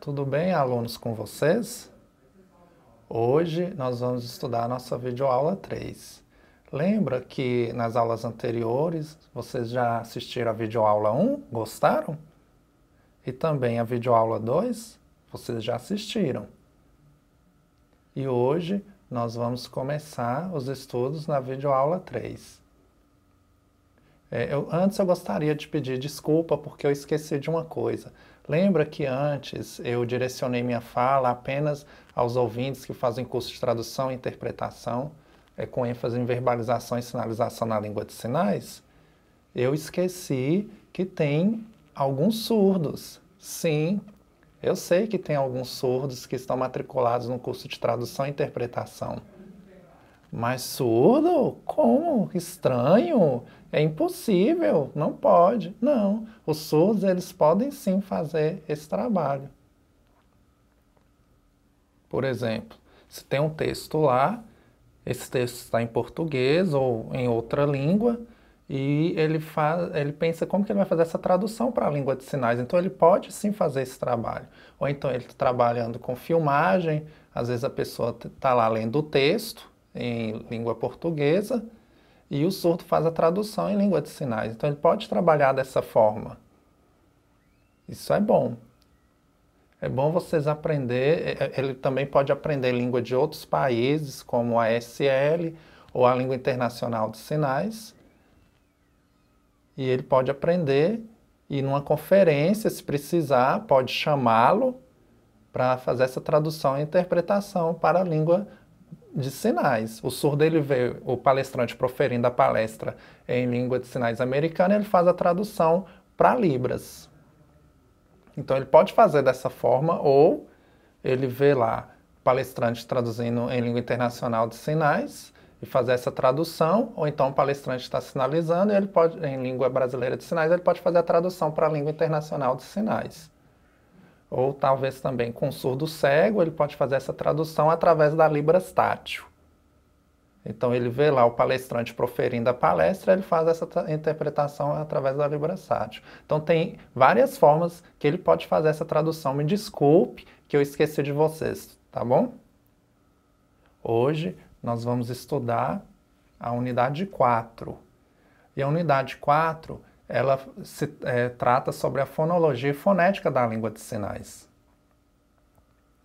Tudo bem, alunos, com vocês? Hoje nós vamos estudar a nossa videoaula 3. Lembra que nas aulas anteriores vocês já assistiram a videoaula 1? Gostaram? E também a videoaula 2? Vocês já assistiram. E hoje nós vamos começar os estudos na videoaula 3. Antes eu gostaria de pedir desculpa porque eu esqueci de uma coisa. Lembra que antes eu direcionei minha fala apenas aos ouvintes que fazem curso de tradução e interpretação, com ênfase em verbalização e sinalização na língua de sinais? Eu esqueci que tem alguns surdos. Sim, eu sei que tem alguns surdos que estão matriculados no curso de tradução e interpretação. Mas surdo? Como? Estranho? É impossível, não pode. Não, os surdos eles podem sim fazer esse trabalho. Por exemplo, se tem um texto lá, esse texto está em português ou em outra língua, e ele pensa como que ele vai fazer essa tradução para a língua de sinais. Então ele pode sim fazer esse trabalho. Ou então ele está trabalhando com filmagem, às vezes a pessoa está lá lendo o texto em língua portuguesa, e o surdo faz a tradução em língua de sinais. Então ele pode trabalhar dessa forma. Isso é bom. É bom vocês aprender, ele também pode aprender língua de outros países, como a ASL ou a Língua Internacional de Sinais. E ele pode aprender e numa conferência, se precisar, pode chamá-lo para fazer essa tradução e interpretação para a língua de sinais. O surdo, ele vê o palestrante proferindo a palestra em língua de sinais americana, ele faz a tradução para Libras. Então ele pode fazer dessa forma, ou ele vê lá o palestrante traduzindo em língua internacional de sinais e fazer essa tradução, ou então o palestrante está sinalizando e ele pode, em língua brasileira de sinais, ele pode fazer a tradução para a língua internacional de sinais. Ou talvez também com surdo cego, ele pode fazer essa tradução através da Libras tátil. Então ele vê lá o palestrante proferindo a palestra, ele faz essa interpretação através da Libras tátil. Então tem várias formas que ele pode fazer essa tradução. Me desculpe que eu esqueci de vocês, tá bom? Hoje nós vamos estudar a unidade 4. E a unidade 4, ela trata sobre a fonologia e fonética da língua de sinais.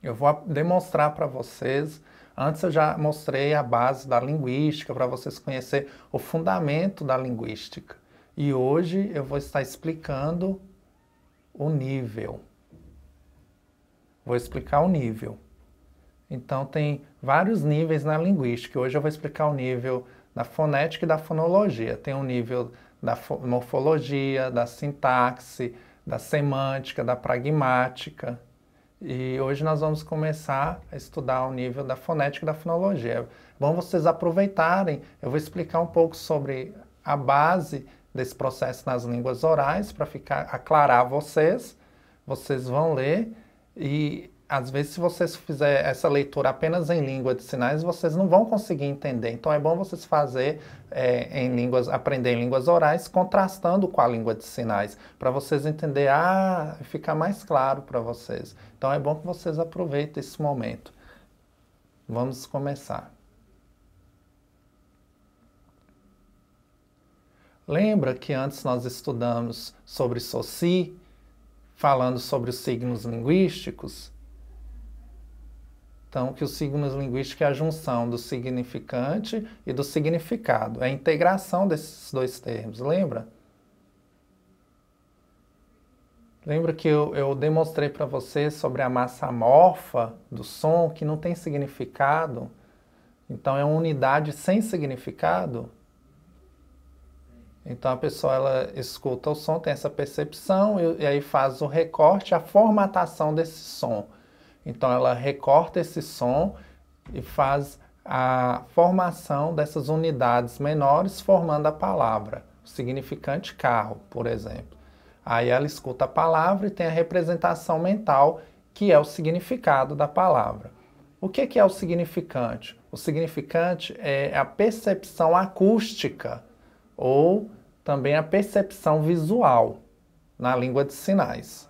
Eu vou demonstrar para vocês, antes eu já mostrei a base da linguística, para vocês conhecerem o fundamento da linguística. E hoje eu vou estar explicando o nível. Vou explicar o nível. Então tem vários níveis na linguística. Hoje eu vou explicar o nível da fonética e da fonologia. Tem o nível da morfologia, da sintaxe, da semântica, da pragmática. E hoje nós vamos começar a estudar o nível da fonética e da fonologia. É bom vocês aproveitarem, eu vou explicar um pouco sobre a base desse processo nas línguas orais, para aclarar vocês vão ler e às vezes se vocês fizerem essa leitura apenas em língua de sinais, vocês não vão conseguir entender. Então é bom vocês aprender em línguas orais, contrastando com a língua de sinais, para vocês entenderem, ficar mais claro para vocês. Então é bom que vocês aproveitem esse momento. Vamos começar. Lembra que antes nós estudamos sobre Saussure, falando sobre os signos linguísticos? Então, que os signos linguísticos é a junção do significante e do significado. É a integração desses dois termos, lembra? Lembra que eu demonstrei para vocês sobre a massa morfa do som, que não tem significado? Então, é uma unidade sem significado? Então, a pessoa ela escuta o som, tem essa percepção e aí faz o recorte, a formatação desse som. Então, ela recorta esse som e faz a formação dessas unidades menores, formando a palavra. O significante carro, por exemplo. Aí ela escuta a palavra e tem a representação mental, que é o significado da palavra. O que é o significante? O significante é a percepção acústica, ou também a percepção visual, na língua de sinais.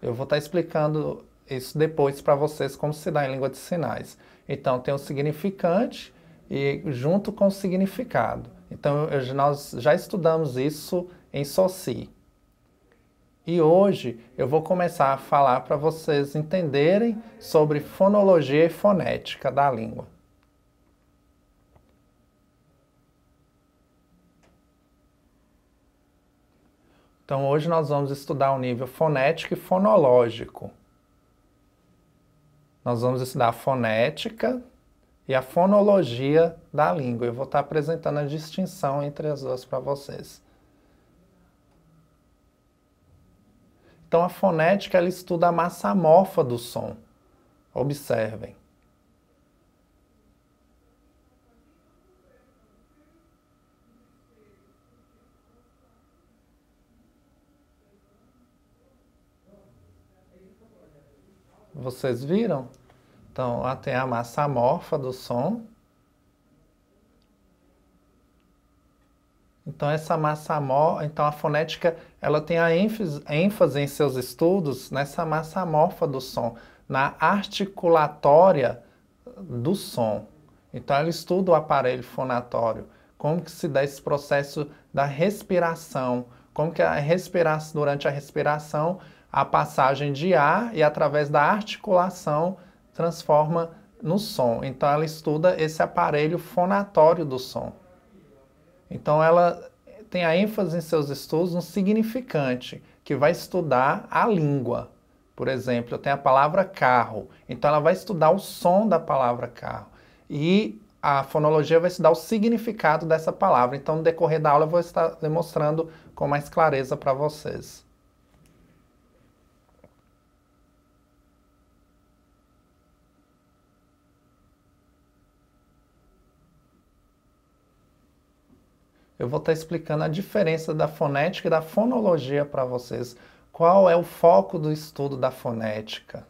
Eu vou estar explicando isso depois para vocês como se dá em língua de sinais. Então tem o significante e junto com o significado. Então nós já estudamos isso em SOCI. E hoje eu vou começar a falar para vocês entenderem sobre fonologia e fonética da língua. Então hoje nós vamos estudar o nível fonético e fonológico. Nós vamos estudar a fonética e a fonologia da língua. Eu vou estar apresentando a distinção entre as duas para vocês. Então a fonética ela estuda a massa morfa do som. Observem. Vocês viram? Então, lá tem a massa amorfa do som. Então, essa massa amorfa, então a fonética, ela tem a ênfase em seus estudos nessa massa amorfa do som, na articulatória do som. Então, ela estuda o aparelho fonatório, como que se dá esse processo da respiração, como que durante a respiração a passagem de ar e através da articulação transforma no som. Então ela estuda esse aparelho fonatório do som. Então ela tem a ênfase em seus estudos no significante, que vai estudar a língua. Por exemplo, eu tenho a palavra carro, então ela vai estudar o som da palavra carro. E a fonologia vai estudar o significado dessa palavra. Então no decorrer da aula eu vou estar demonstrando com mais clareza para vocês. Eu vou estar explicando a diferença da fonética e da fonologia para vocês. Qual é o foco do estudo da fonética?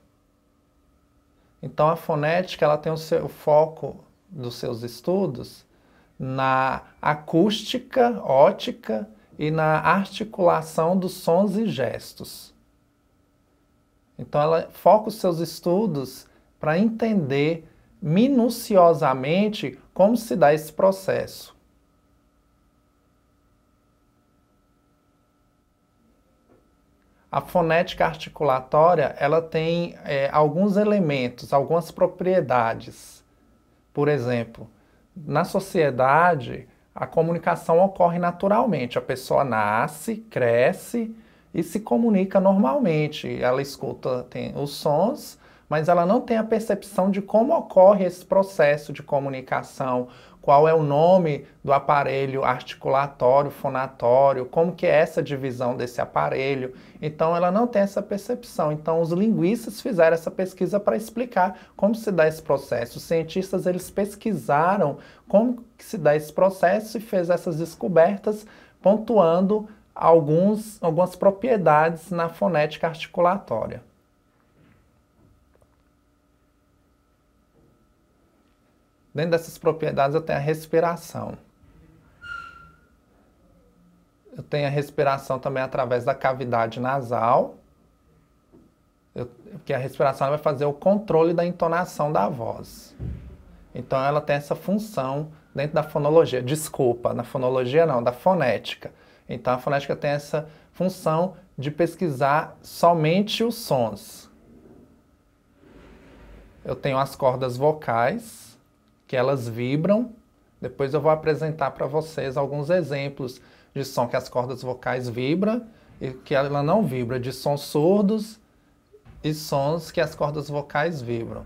Então, a fonética ela tem o foco dos seus estudos na acústica, ótica e na articulação dos sons e gestos. Então, ela foca os seus estudos para entender minuciosamente como se dá esse processo. A fonética articulatória, ela tem alguns elementos, algumas propriedades. Por exemplo, na sociedade, a comunicação ocorre naturalmente. A pessoa nasce, cresce e se comunica normalmente. Ela escuta os sons, mas ela não tem a percepção de como ocorre esse processo de comunicação, qual é o nome do aparelho articulatório, fonatório, como que é essa divisão desse aparelho. Então ela não tem essa percepção. Então os linguistas fizeram essa pesquisa para explicar como se dá esse processo. Os cientistas eles pesquisaram como que se dá esse processo e fez essas descobertas, pontuando algumas propriedades na fonética articulatória. Dentro dessas propriedades eu tenho a respiração. Eu tenho a respiração também através da cavidade nasal, que a respiração vai fazer o controle da entonação da voz. Então ela tem essa função dentro da fonologia. Desculpa, na fonologia não, da fonética. Então a fonética tem essa função de pesquisar somente os sons. Eu tenho as cordas vocais, que elas vibram. Depois eu vou apresentar para vocês alguns exemplos de som que as cordas vocais vibram e que ela não vibra, de sons surdos e sons que as cordas vocais vibram.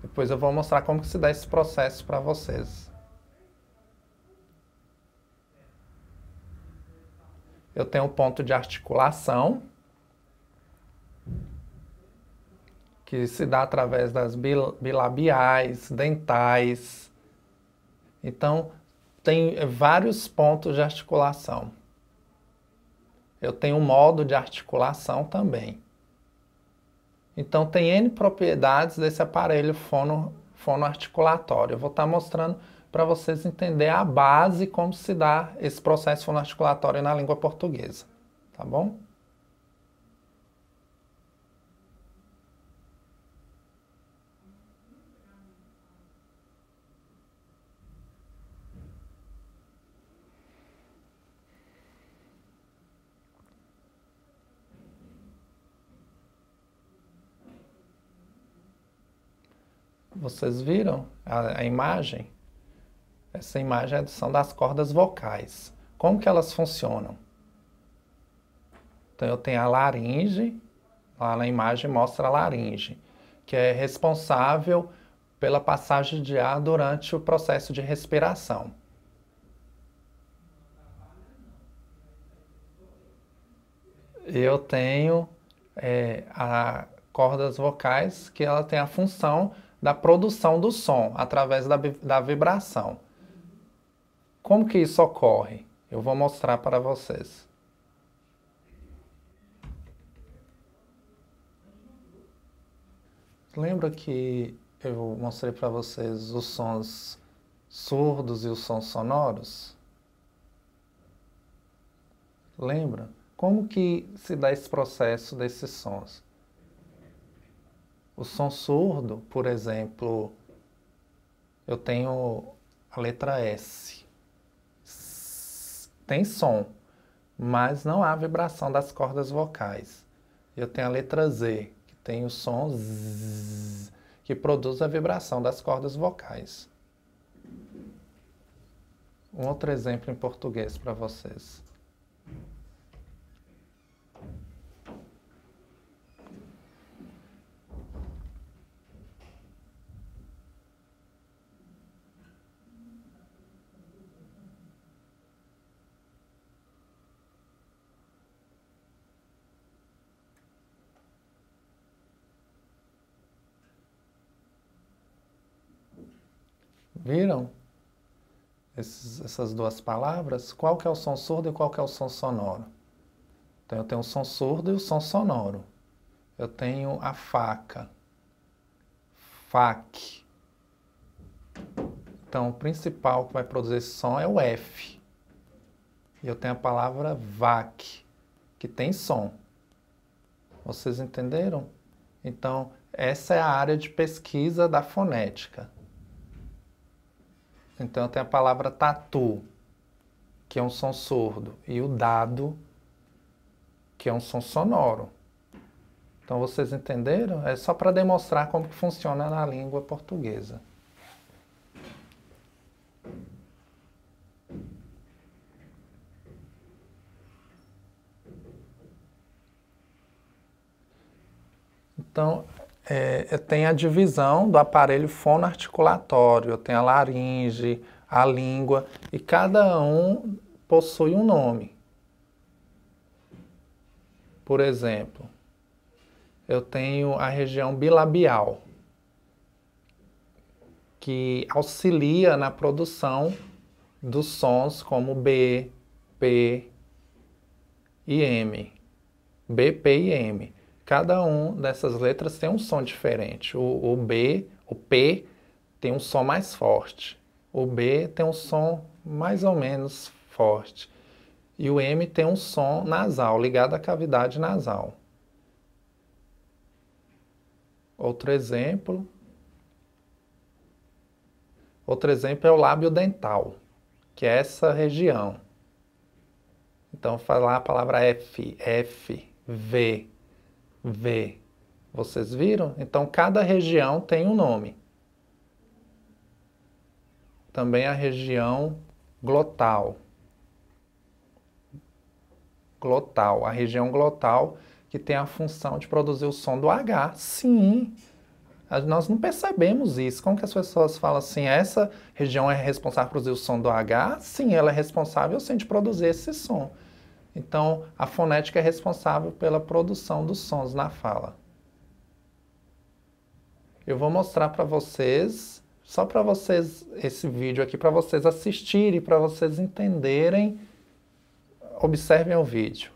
Depois eu vou mostrar como que se dá esse processo para vocês. Eu tenho o ponto de articulação, que se dá através das bilabiais, dentais. Então, tem vários pontos de articulação. Eu tenho um modo de articulação também. Então, tem N propriedades desse aparelho fonoarticulatório. Eu vou estar mostrando para vocês entenderem a base, como se dá esse processo fonoarticulatório na língua portuguesa. Tá bom? Vocês viram a imagem? Essa imagem são das cordas vocais. Como que elas funcionam? Então eu tenho a laringe, lá na imagem mostra a laringe, que é responsável pela passagem de ar durante o processo de respiração. Eu tenho as cordas vocais, que ela tem a função da produção do som através da vibração. Como que isso ocorre? Eu vou mostrar para vocês. Lembra que eu mostrei para vocês os sons surdos e os sons sonoros? Lembra? Como que se dá esse processo desses sons? O som surdo, por exemplo, eu tenho a letra S. Tem som, mas não há vibração das cordas vocais. Eu tenho a letra Z, que tem o som Z, que produz a vibração das cordas vocais. Um outro exemplo em português para vocês. Viram essas duas palavras? Qual que é o som surdo e qual que é o som sonoro? Então eu tenho o som surdo e o som sonoro. Eu tenho a faca, fac. Então o principal que vai produzir esse som é o F. E eu tenho a palavra vac, que tem som. Vocês entenderam? Então essa é a área de pesquisa da fonética. Então tem a palavra tatu, que é um som surdo, e o dado, que é um som sonoro. Então vocês entenderam? É só para demonstrar como que funciona na língua portuguesa. Então, eu tenho a divisão do aparelho fonoarticulatório, eu tenho a laringe, a língua, e cada um possui um nome. Por exemplo, eu tenho a região bilabial, que auxilia na produção dos sons como B, P e M. B, P e M. Cada um dessas letras tem um som diferente. O B, o P tem um som mais forte. O B tem um som mais ou menos forte. E o M tem um som nasal, ligado à cavidade nasal. Outro exemplo é o lábio dental, que é essa região. Então, falar a palavra F, F, V, V. Vocês viram? Então, cada região tem um nome. Também a região glotal. Glotal, a região glotal que tem a função de produzir o som do H. Sim, nós não percebemos isso. Como que as pessoas falam assim, essa região é responsável por produzir o som do H? Sim, ela é responsável sim de produzir esse som. Então, a fonética é responsável pela produção dos sons na fala. Eu vou mostrar para vocês, só para vocês, esse vídeo aqui, para vocês assistirem, para vocês entenderem. Observem o vídeo.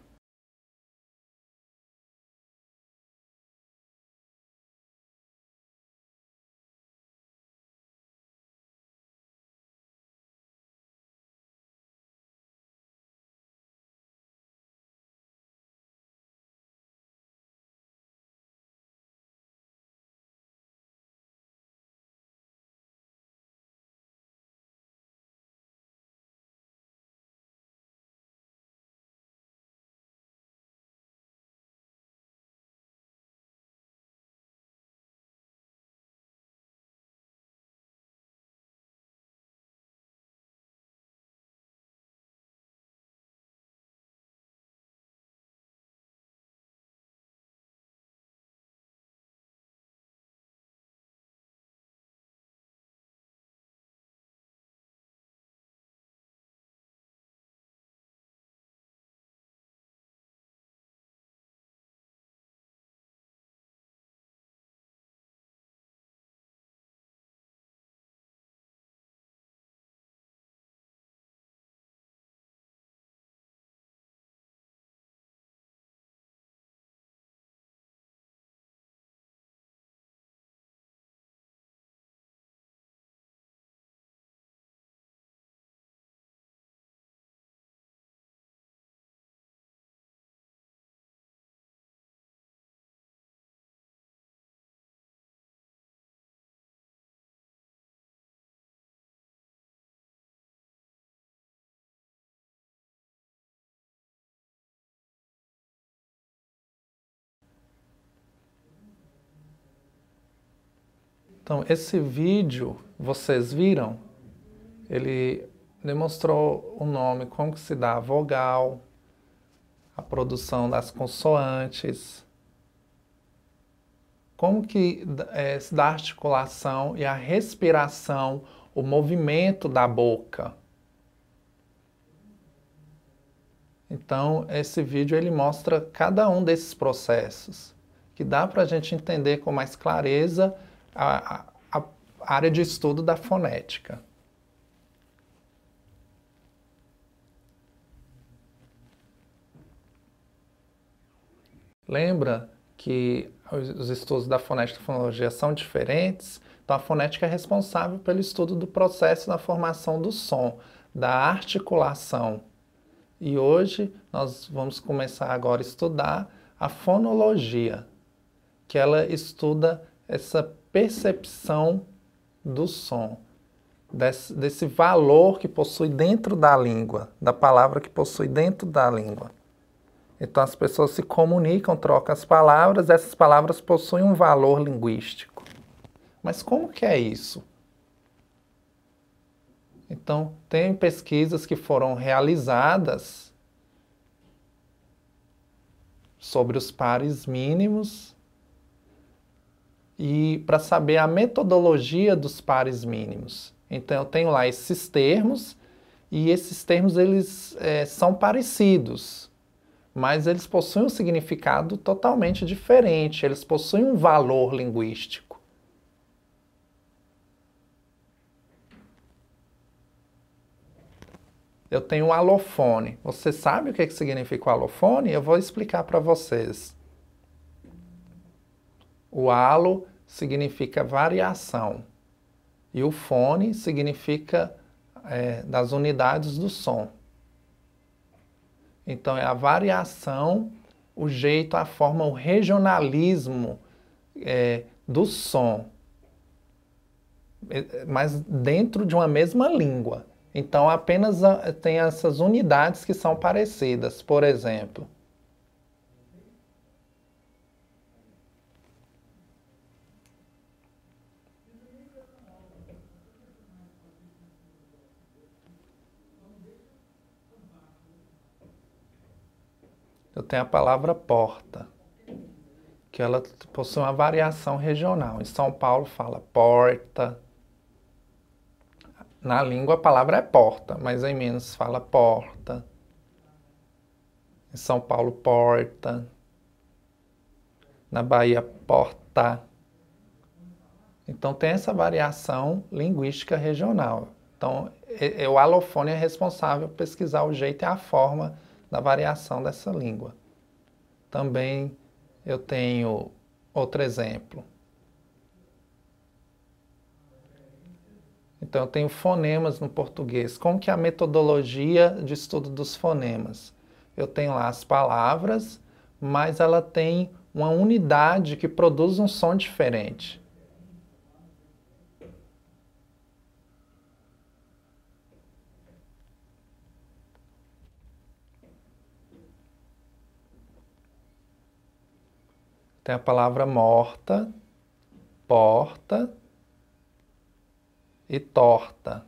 Então, esse vídeo, vocês viram? Ele demonstrou o nome, como que se dá a vogal, a produção das consoantes, como que se dá a articulação e a respiração, o movimento da boca. Então, esse vídeo ele mostra cada um desses processos, que dá para a gente entender com mais clareza a área de estudo da fonética. Lembra que os estudos da fonética e fonologia são diferentes? Então, a fonética é responsável pelo estudo do processo da formação do som, da articulação. E hoje nós vamos começar agora a estudar a fonologia, que ela estuda essa percepção do som, desse valor que possui dentro da língua, da palavra que possui dentro da língua. Então as pessoas se comunicam, trocam as palavras, essas palavras possuem um valor linguístico. Mas como que é isso? Então, tem pesquisas que foram realizadas sobre os pares mínimos e para saber a metodologia dos pares mínimos. Então, eu tenho lá esses termos e esses termos eles são parecidos, mas eles possuem um significado totalmente diferente, eles possuem um valor linguístico. Eu tenho um alofone. Você sabe o que significa o alofone? Eu vou explicar para vocês. O alo significa variação e o fone significa das unidades do som. Então é a variação, o jeito, a forma, o regionalismo do som, mas dentro de uma mesma língua. Então, apenas tem essas unidades que são parecidas. Por exemplo, eu tenho a palavra porta, que ela possui uma variação regional. Em São Paulo fala porta. Na língua a palavra é porta, mas em Minas fala porta. Em São Paulo, porta. Na Bahia, porta. Então tem essa variação linguística regional. Então o alofone é responsável por pesquisar o jeito e a forma da variação dessa língua. Também eu tenho outro exemplo. Então, eu tenho fonemas no português. Como que é a metodologia de estudo dos fonemas? Eu tenho lá as palavras, mas ela tem uma unidade que produz um som diferente. Tem a palavra morta, porta e torta.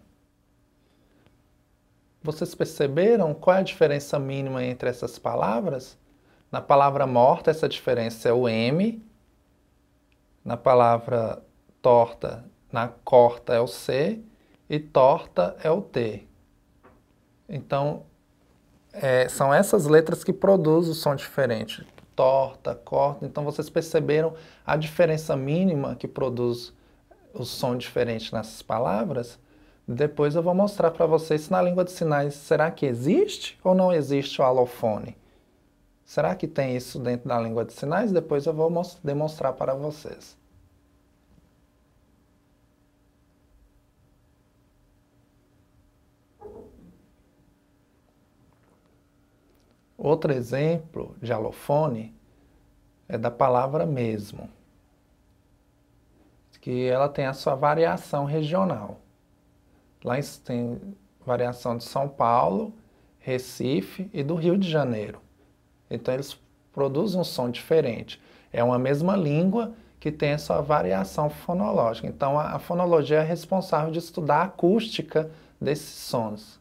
Vocês perceberam qual é a diferença mínima entre essas palavras? Na palavra morta, essa diferença é o M. Na palavra torta, na corta é o C. E torta é o T. Então, são essas letras que produzem o som diferente. Torta, corta. Então, vocês perceberam a diferença mínima que produz o som diferente nessas palavras? Depois eu vou mostrar para vocês se na língua de sinais, será que existe ou não existe o alofone? Será que tem isso dentro da língua de sinais? Depois eu vou demonstrar para vocês. Outro exemplo de alofone é da palavra mesmo, que ela tem a sua variação regional. Lá tem variação de São Paulo, Recife e do Rio de Janeiro. Então eles produzem um som diferente. É uma mesma língua que tem a sua variação fonológica. Então, a fonologia é responsável de estudar a acústica desses sons.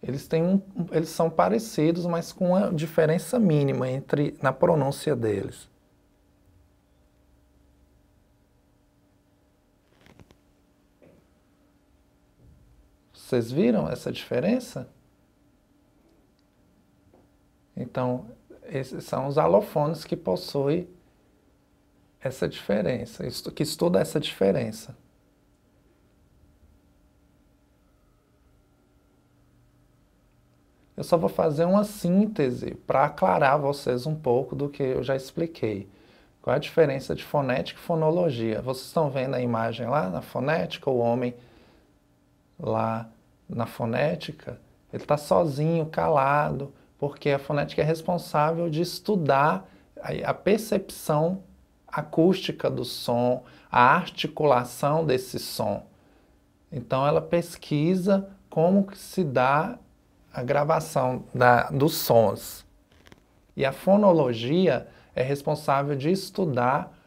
Eles são parecidos, mas com uma diferença mínima na pronúncia deles. Vocês viram essa diferença? Então, esses são os alofones que possuem essa diferença, que estuda essa diferença. Eu só vou fazer uma síntese para aclarar a vocês um pouco do que eu já expliquei. Qual é a diferença de fonética e fonologia? Vocês estão vendo a imagem lá na fonética, o homem lá na fonética, ele está sozinho, calado, porque a fonética é responsável de estudar a percepção acústica do som, a articulação desse som. Então ela pesquisa como que se dá a gravação dos sons. E a fonologia é responsável de estudar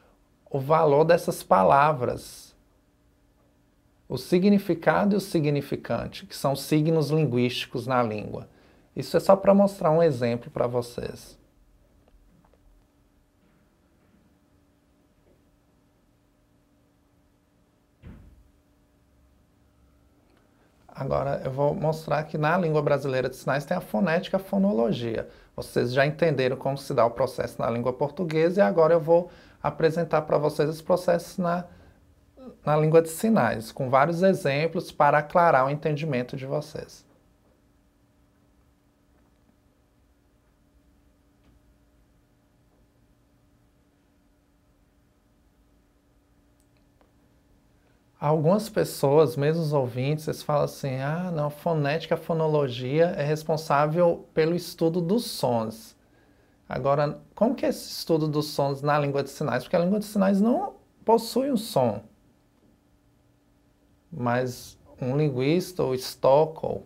o valor dessas palavras, o significado e o significante, que são signos linguísticos na língua. Isso é só para mostrar um exemplo para vocês. Agora eu vou mostrar que na língua brasileira de sinais tem a fonética e a fonologia. Vocês já entenderam como se dá o processo na língua portuguesa e agora eu vou apresentar para vocês esse processo na língua de sinais, com vários exemplos para aclarar o entendimento de vocês. Algumas pessoas, mesmo os ouvintes, eles falam assim, ah, não, fonética, fonologia é responsável pelo estudo dos sons. Agora, como que é esse estudo dos sons na língua de sinais? Porque a língua de sinais não possui um som. Mas um linguista, o Stockel,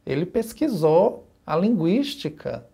ele pesquisou a linguística.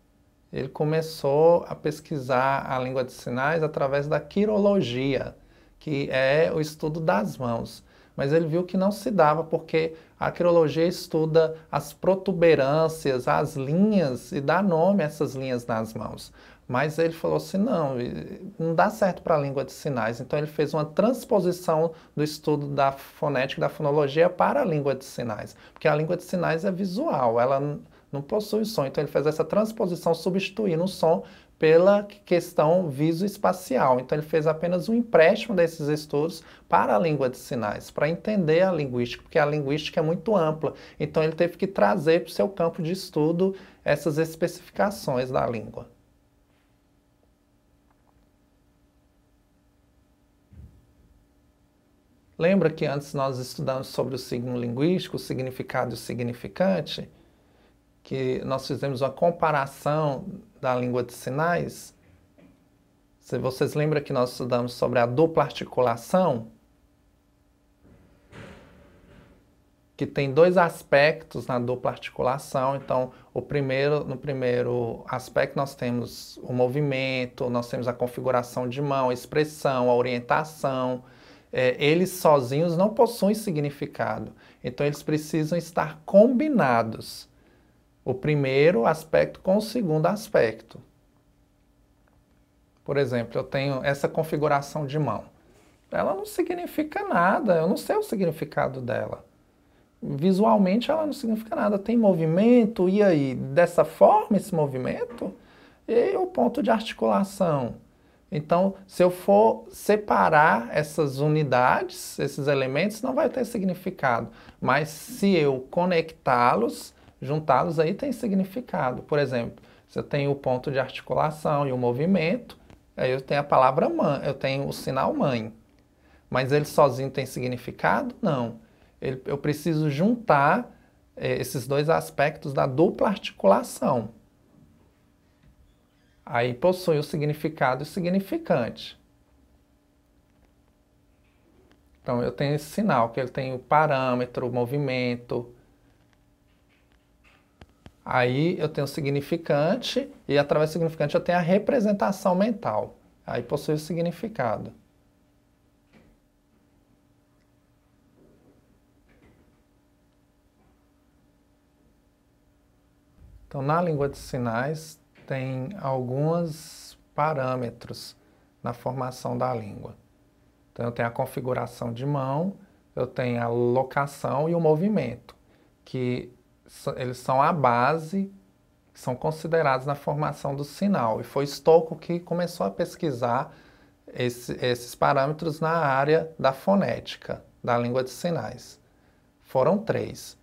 Ele começou a pesquisar a língua de sinais através da quirologia, que é o estudo das mãos. Mas ele viu que não se dava, porque a quirologia estuda as protuberâncias, as linhas, e dá nome a essas linhas nas mãos. Mas ele falou assim, não dá certo para a língua de sinais. Então ele fez uma transposição do estudo da fonética e da fonologia para a língua de sinais. Porque a língua de sinais é visual, ela não possui som. Então ele fez essa transposição substituindo o som pela questão visoespacial. Então ele fez apenas um empréstimo desses estudos para a língua de sinais, para entender a linguística, porque a linguística é muito ampla. Então ele teve que trazer para o seu campo de estudo essas especificações da língua. Lembra que antes nós estudamos sobre o signo linguístico, o significado e o significante? Que nós fizemos uma comparação da língua de sinais. Se vocês lembram que nós estudamos sobre a dupla articulação, que tem dois aspectos na dupla articulação. Então, no primeiro aspecto nós temos o movimento, nós temos a configuração de mão, a expressão, a orientação. Eles sozinhos não possuem significado. Então, eles precisam estar combinados. O primeiro aspecto com o segundo aspecto. Por exemplo, eu tenho essa configuração de mão. Ela não significa nada, eu não sei o significado dela. Visualmente ela não significa nada. Tem movimento, e aí? Dessa forma esse movimento? E o ponto de articulação? Então, se eu for separar essas unidades, esses elementos, não vai ter significado. Mas se eu conectá-los, juntá-los, aí tem significado. Por exemplo, se eu tenho o ponto de articulação e o movimento, aí eu tenho a palavra mãe, eu tenho o sinal mãe. Mas ele sozinho tem significado? Não. Eu preciso juntar esses dois aspectos da dupla articulação. Aí possui o significado e o significante. Então eu tenho esse sinal, que ele tem o parâmetro, o movimento, Aí eu tenho o significante e através do significante eu tenho a representação mental. Aí possui o significado. Então, na língua de sinais, tem alguns parâmetros na formação da língua. Então, eu tenho a configuração de mão, eu tenho a locação e o movimento, que eles são a base, que são considerados na formação do sinal. E foi Stocco que começou a pesquisar esses parâmetros na área da fonética, da língua de sinais. Foram 3.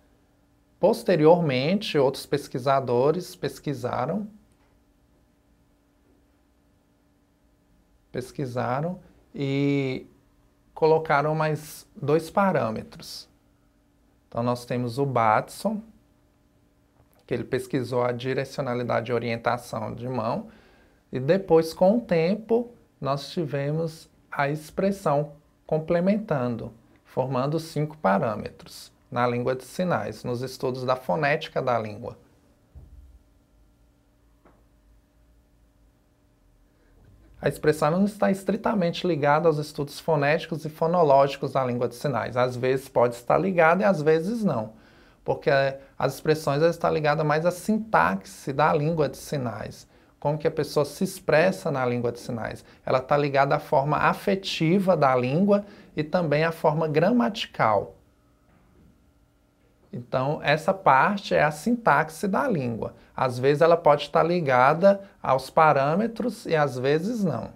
Posteriormente, outros pesquisadores pesquisaram e colocaram mais 2 parâmetros. Então, nós temos o Batson, que ele pesquisou a direcionalidade e orientação de mão, e depois, com o tempo, nós tivemos a expressão complementando, formando 5 parâmetros na língua de sinais, nos estudos da fonética da língua. A expressão não está estritamente ligada aos estudos fonéticos e fonológicos da língua de sinais. Às vezes pode estar ligada e às vezes não, porque as expressões estão ligadas mais à sintaxe da língua de sinais, como que a pessoa se expressa na língua de sinais. Ela está ligada à forma afetiva da língua e também à forma gramatical. Então, essa parte é a sintaxe da língua. Às vezes ela pode estar ligada aos parâmetros e às vezes não.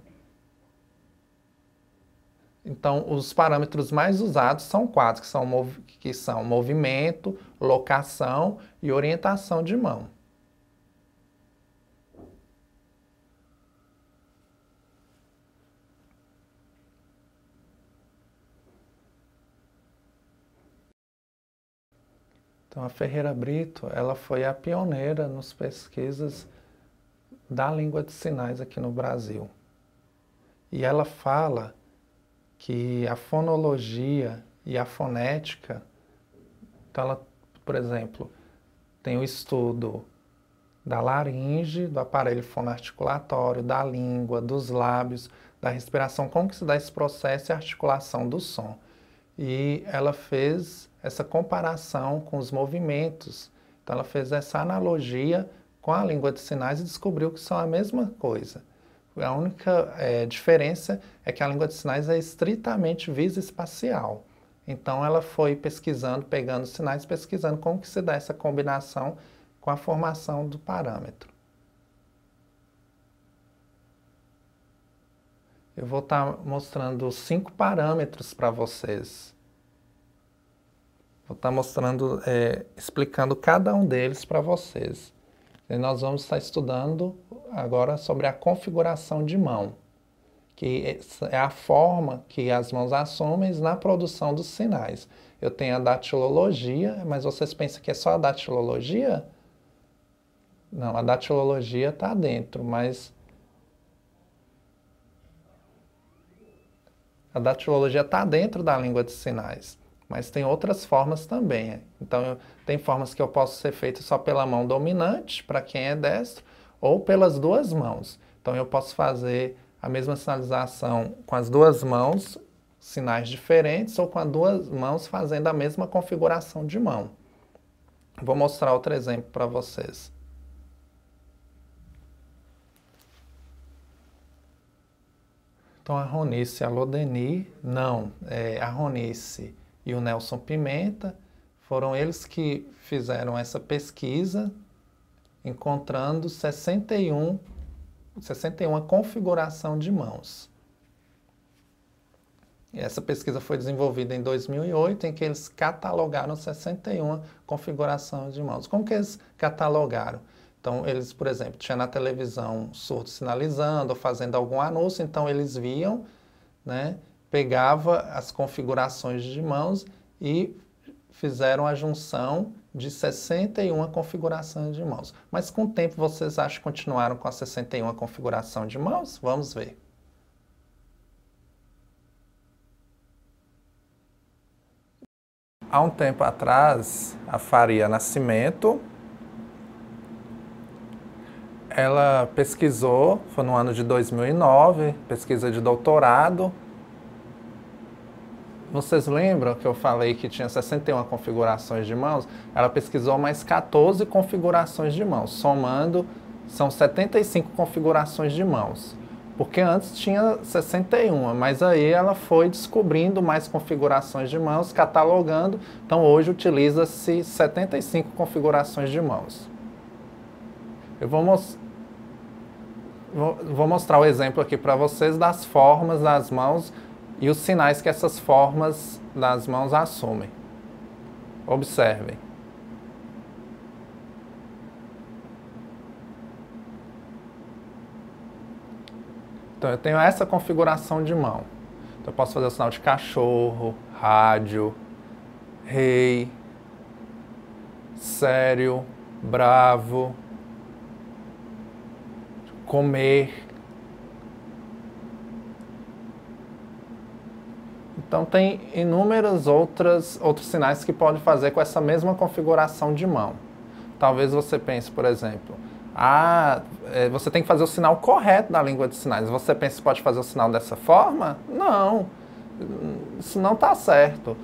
Então, os parâmetros mais usados são 4, que são movimento, locação e orientação de mão. Então, a Ferreira Brito, ela foi a pioneira nas pesquisas da língua de sinais aqui no Brasil. E ela fala que a fonologia e a fonética, então ela, por exemplo, tem o estudo da laringe, do aparelho fonoarticulatório, da língua, dos lábios, da respiração, como que se dá esse processo e articulação do som. E ela fez essa comparação com os movimentos. Então ela fez essa analogia com a língua de sinais e descobriu que são a mesma coisa. A única diferença é que a língua de sinais é estritamente visoespacial. Então ela foi pesquisando, pegando sinais, pesquisando como que se dá essa combinação com a formação do parâmetro. Eu vou estar mostrando 5 parâmetros para vocês. Vou estar mostrando, explicando cada um deles para vocês. E nós vamos estar estudando agora sobre a configuração de mão, que é a forma que as mãos assumem na produção dos sinais. Eu tenho a datilologia, mas vocês pensam que é só a datilologia? Não, a datilologia está dentro, mas a datilologia está dentro da língua de sinais, mas tem outras formas também. Então, tem formas que eu posso ser feito só pela mão dominante, para quem é destro, ou pelas 2 mãos. Então, eu posso fazer a mesma sinalização com as 2 mãos, sinais diferentes, ou com as 2 mãos fazendo a mesma configuração de mão. Vou mostrar outro exemplo para vocês. Então, a Ronice e a Lodeni, não, a Ronice e o Nelson Pimenta, foram eles que fizeram essa pesquisa, encontrando 61 configuração de mãos. E essa pesquisa foi desenvolvida em 2008, em que eles catalogaram 61 configurações de mãos. Como que eles catalogaram? Então, eles, por exemplo, tinha na televisão surdo sinalizando ou fazendo algum anúncio, então eles viam, né, pegava as configurações de mãos e fizeram a junção de 61 configurações de mãos. Mas com o tempo, vocês acham que continuaram com a 61 configuração de mãos? Vamos ver. Há um tempo atrás, a Faria Nascimento Ela pesquisou, foi no ano de 2009, pesquisa de doutorado. Vocês lembram que eu falei que tinha 61 configurações de mãos? Ela pesquisou mais 14 configurações de mãos, somando, são 75 configurações de mãos. Porque antes tinha 61, mas aí ela foi descobrindo mais configurações de mãos, catalogando, então hoje utiliza-se 75 configurações de mãos. Eu vou mostrar o exemplo aqui para vocês das formas das mãos e os sinais que essas formas das mãos assumem. Observem. Então, eu tenho essa configuração de mão. Então, eu posso fazer o sinal de cachorro, rádio, rei, sério, bravo, comer. Então, tem inúmeros outros sinais que pode fazer com essa mesma configuração de mão. Talvez você pense, por exemplo, você tem que fazer o sinal correto da língua de sinais. Você pensa que pode fazer o sinal dessa forma? Não, isso não está certo.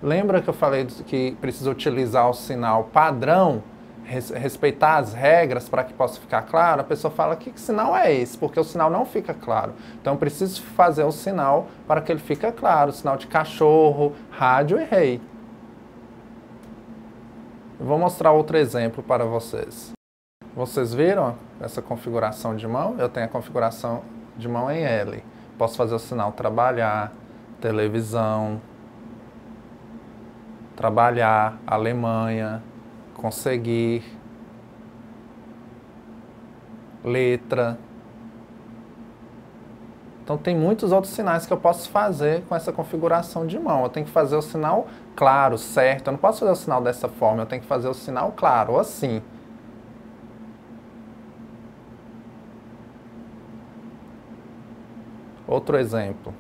Lembra que eu falei que precisa utilizar o sinal padrão, respeitar as regras para que possa ficar claro? A pessoa fala, que sinal é esse? Porque o sinal não fica claro. Então, eu preciso fazer o sinal para que ele fique claro. O sinal de cachorro, rádio e rei. Eu vou mostrar outro exemplo para vocês. Vocês viram essa configuração de mão? Eu tenho a configuração de mão em L. Posso fazer o sinal trabalhar, televisão, trabalhar, Alemanha, conseguir, letra. Então tem muitos outros sinais que eu posso fazer com essa configuração de mão. Eu tenho que fazer o sinal claro, certo. Eu não posso fazer o sinal dessa forma, eu tenho que fazer o sinal claro, ou assim. Outro exemplo.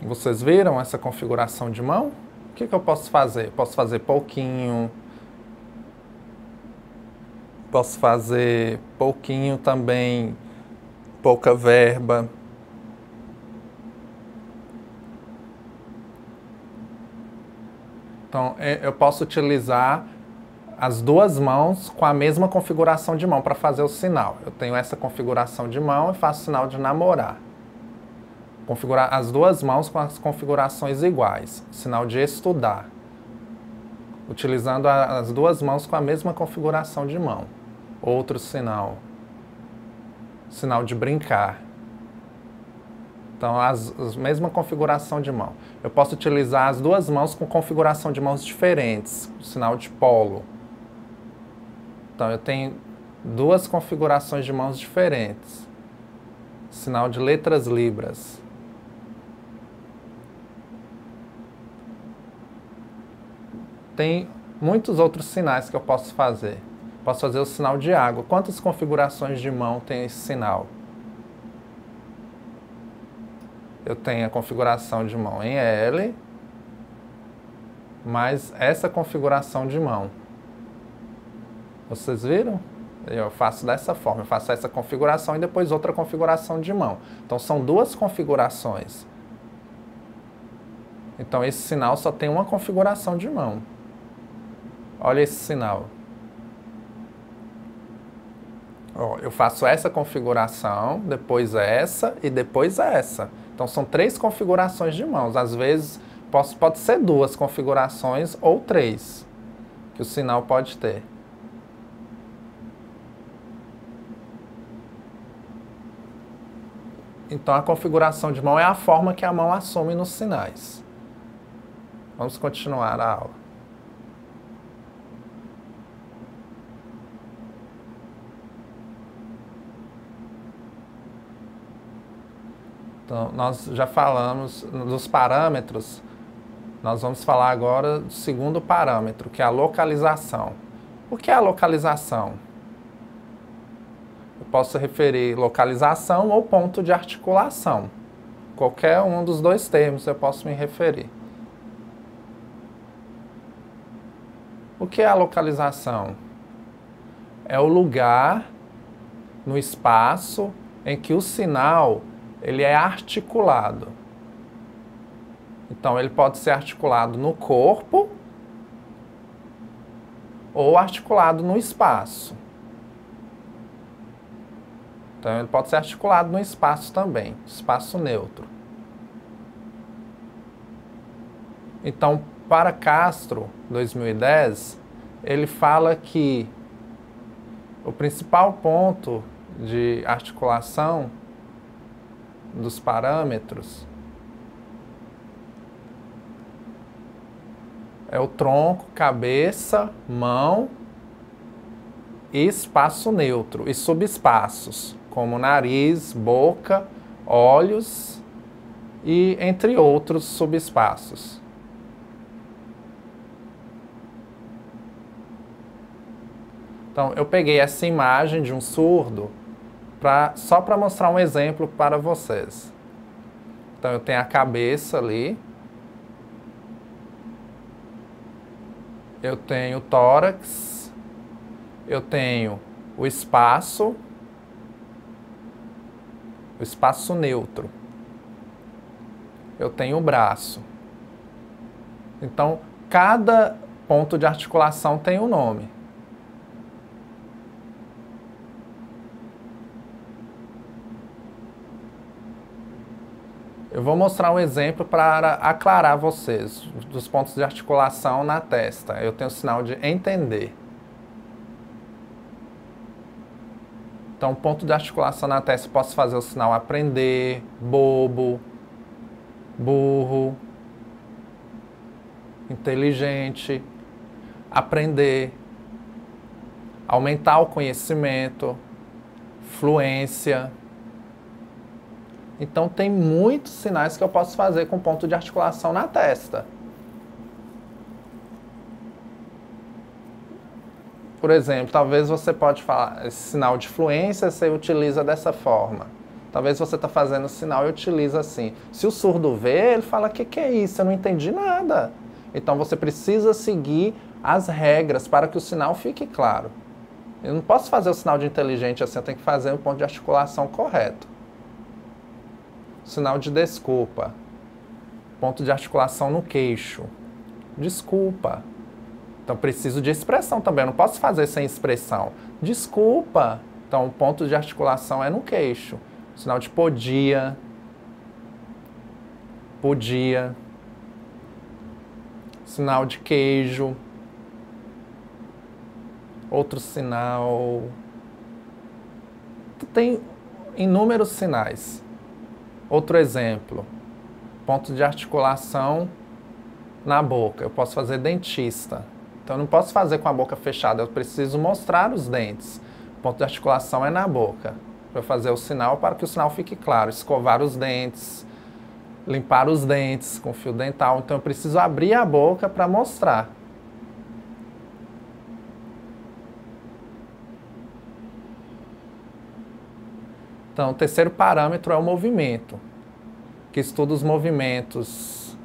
Vocês viram essa configuração de mão? O que eu posso fazer? Posso fazer pouquinho. Posso fazer pouquinho também, pouca verba. Então, eu posso utilizar as duas mãos com a mesma configuração de mão para fazer o sinal. Eu tenho essa configuração de mão e faço o sinal de namorar. Configurar as duas mãos com as configurações iguais. Sinal de estudar. Utilizando as duas mãos com a mesma configuração de mão. Outro sinal. Sinal de brincar. Então, a mesma configuração de mão. Eu posso utilizar as duas mãos com configuração de mãos diferentes. O sinal de polo. Então, eu tenho duas configurações de mãos diferentes. Sinal de letras libras. Tem muitos outros sinais que eu posso fazer. Posso fazer o sinal de água. Quantas configurações de mão tem esse sinal? Eu tenho a configuração de mão em L, mais essa configuração de mão. Vocês viram? Eu faço dessa forma, eu faço essa configuração e depois outra configuração de mão. Então, são duas configurações. Então, esse sinal só tem uma configuração de mão. Olha esse sinal. Ó, eu faço essa configuração, depois essa e depois essa. Então, são três configurações de mãos. Às vezes, pode ser duas configurações ou três que o sinal pode ter. Então, a configuração de mão é a forma que a mão assume nos sinais. Vamos continuar a aula. Então, nós já falamos dos parâmetros, nós vamos falar agora do segundo parâmetro, que é a localização. O que é a localização? Eu posso referir localização ou ponto de articulação. Qualquer um dos dois termos eu posso me referir. que é a localização? É o lugar no espaço em que o sinal ele é articulado. Então, ele pode ser articulado no corpo ou articulado no espaço. Então, ele pode ser articulado no espaço também, espaço neutro. Então, para Castro, 2010, ele fala que o principal ponto de articulação dos parâmetros é o tronco, cabeça, mão e espaço neutro, e subespaços, como nariz, boca, olhos e entre outros subespaços. Então, eu peguei essa imagem de um surdo só para mostrar um exemplo para vocês. Então, eu tenho a cabeça ali, eu tenho o tórax, eu tenho o espaço neutro, eu tenho o braço. Então, cada ponto de articulação tem um nome. Eu vou mostrar um exemplo para aclarar vocês dos pontos de articulação na testa. Eu tenho o sinal de entender. Então, ponto de articulação na testa, eu posso fazer o sinal aprender, bobo, burro, inteligente, aprender, aumentar o conhecimento, fluência. Então, tem muitos sinais que eu posso fazer com ponto de articulação na testa. Por exemplo, talvez você pode falar, esse sinal de fluência você utiliza dessa forma. Talvez você está fazendo o sinal e utiliza assim. Se o surdo vê, ele fala, que é isso? Eu não entendi nada. Então, você precisa seguir as regras para que o sinal fique claro. Eu não posso fazer o sinal de inteligente assim, eu tenho que fazer o ponto de articulação correto. Sinal de desculpa. Ponto de articulação no queixo. Desculpa. Então, preciso de expressão também. Eu não posso fazer sem expressão. Desculpa. Então, o ponto de articulação é no queixo. Sinal de podia. Podia. Sinal de queijo. Outro sinal. Tem inúmeros sinais. Outro exemplo, ponto de articulação na boca. Eu posso fazer dentista. Então, eu não posso fazer com a boca fechada, eu preciso mostrar os dentes. O ponto de articulação é na boca. Para fazer o sinal, para que o sinal fique claro. Escovar os dentes, limpar os dentes com fio dental. Então, eu preciso abrir a boca para mostrar. Então, o terceiro parâmetro é o movimento, que estuda os movimentos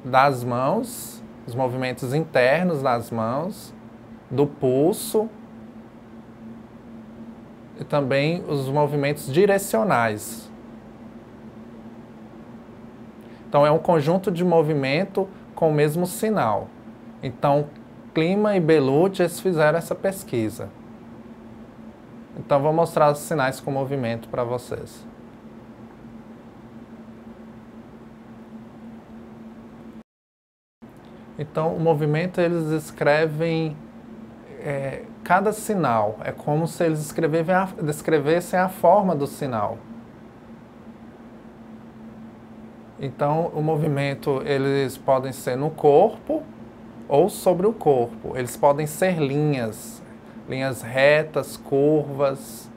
das mãos, os movimentos internos das mãos, do pulso e também os movimentos direcionais. Então, é um conjunto de movimento com o mesmo sinal. Então, Klima e Belucci eles fizeram essa pesquisa. Então, vou mostrar os sinais com movimento para vocês. Então, o movimento, eles escrevem cada sinal. É como se eles descrevessem a forma do sinal. Então, o movimento, eles podem ser no corpo ou sobre o corpo. Eles podem ser linhas retas, curvas,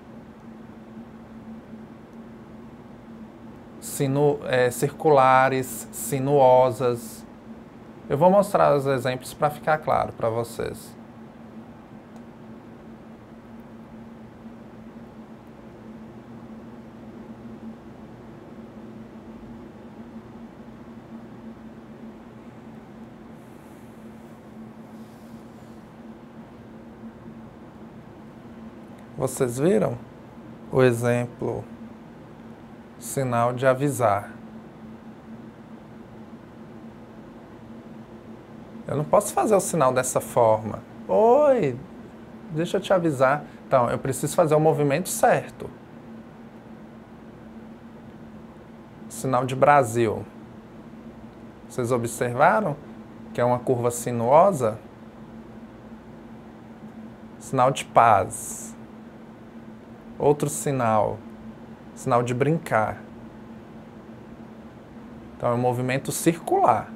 circulares, sinuosas. Eu vou mostrar os exemplos para ficar claro para vocês. Vocês viram o exemplo, sinal de avisar. Eu não posso fazer o sinal dessa forma. Oi, deixa eu te avisar. Então, eu preciso fazer o movimento certo. Sinal de Brasil. Vocês observaram que é uma curva sinuosa? Sinal de paz. Outro sinal. Sinal de brincar. Então, é um movimento circular.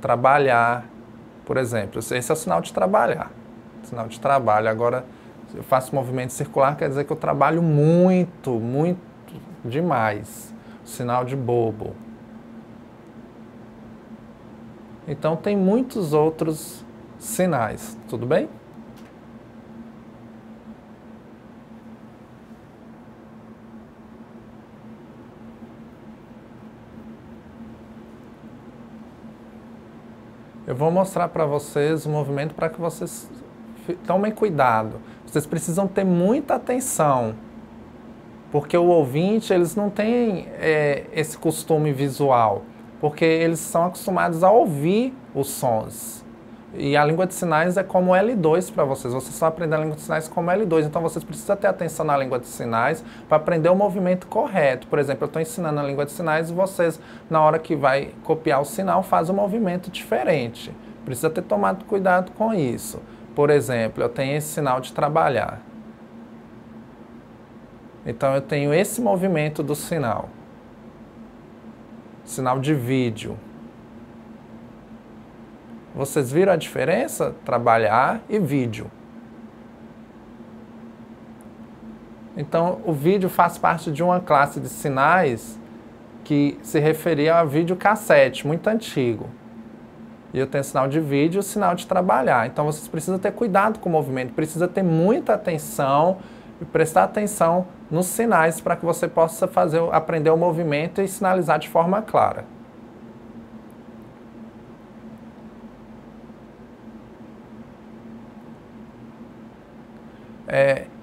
Trabalhar, por exemplo. Esse é o sinal de trabalhar. Sinal de trabalho. Agora, se eu faço movimento circular, quer dizer que eu trabalho muito, muito demais. Sinal de bobo. Então, tem muitos outros sinais. Tudo bem? Eu vou mostrar para vocês o movimento para que vocês tomem cuidado. Vocês precisam ter muita atenção, porque o ouvinte, eles não têm esse costume visual, porque eles são acostumados a ouvir os sons. E a língua de sinais é como L2 para vocês. Vocês estão aprendendo a língua de sinais como L2. Então, vocês precisam ter atenção na língua de sinais para aprender o movimento correto. Por exemplo, eu estou ensinando a língua de sinais e vocês, na hora que vai copiar o sinal, fazem um movimento diferente. Precisa ter tomado cuidado com isso. Por exemplo, eu tenho esse sinal de trabalhar. Então, eu tenho esse movimento do sinal. Sinal de vídeo. Vocês viram a diferença? Trabalhar e vídeo. Então, o vídeo faz parte de uma classe de sinais que se referia a videocassete, muito antigo. E eu tenho sinal de vídeo e sinal de trabalhar. Então, vocês precisam ter cuidado com o movimento, precisa ter muita atenção e prestar atenção nos sinais para que você possa aprender o movimento e sinalizar de forma clara.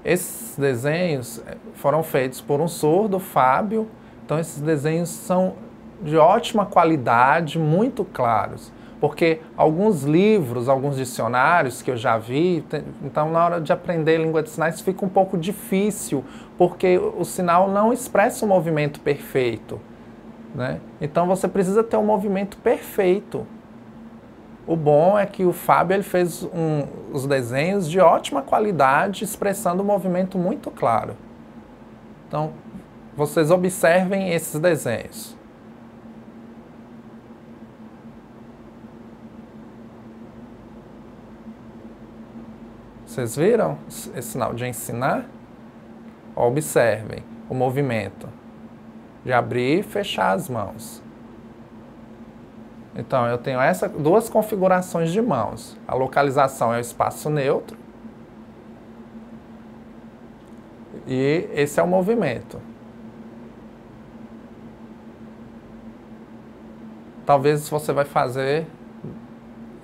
Esses desenhos foram feitos por um surdo, Fábio. Então, esses desenhos são de ótima qualidade, muito claros. Porque alguns livros, alguns dicionários que eu já vi, então na hora de aprender língua de sinais fica um pouco difícil, porque o sinal não expressa um movimento perfeito, né? Então, você precisa ter um movimento perfeito. O bom é que o Fábio ele fez os desenhos de ótima qualidade, expressando um movimento muito claro. Então, vocês observem esses desenhos. Vocês viram esse sinal de ensinar? Observem o movimento de abrir e fechar as mãos. Então, eu tenho duas configurações de mãos. A localização é o espaço neutro. E esse é o movimento. Talvez você vai fazer